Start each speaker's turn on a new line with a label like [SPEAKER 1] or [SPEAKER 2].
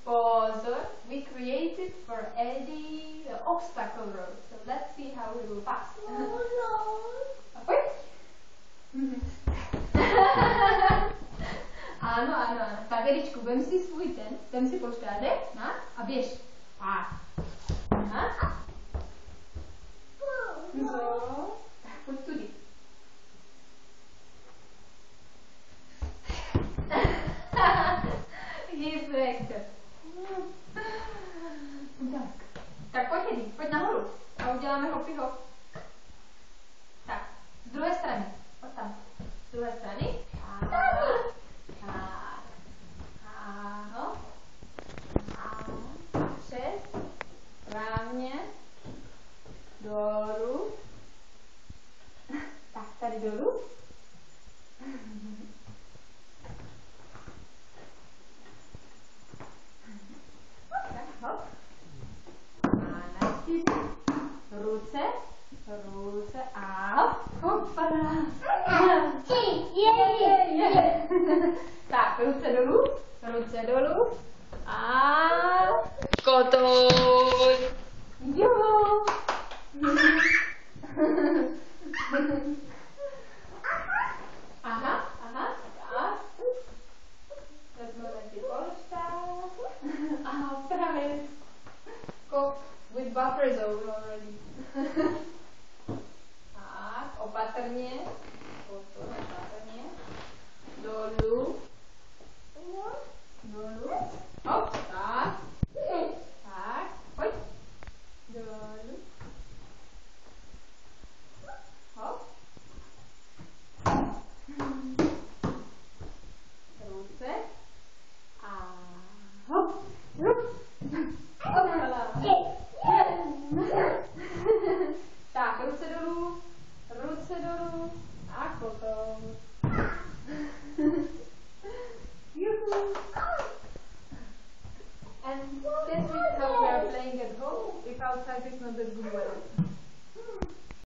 [SPEAKER 1] Pozor, we created for Eddie the obstacle road. So let's see how he will pass. Pojď. Ano, ano, ano. Tak Edičku, vem si svůj vem si pošťádek, a běž. Aha. No, tak pojď tudy. He's Vector. Tak pojď Edi, pojď nahoru a uděláme hopy hop. Tak, z druhé strany. Od tam. Z druhé strany. Přes. Správně. Dolů. Tak, tady dolů. Tak, hop. A naštívit. Ruce a hop. Hoppala. Tak, ruce dolů. A kotouč. Jo. Aha. Vezmeme si polštář. A právě. With buffer zone already. Tak, opatrně. Dolů. Hop, tak. Tak, pojď. Dolů. Hop. Ruce. A hop. Hopala. Tak, ruce dolů. A potom. Juhu. And this is how we are playing at home if outside is not a good weather.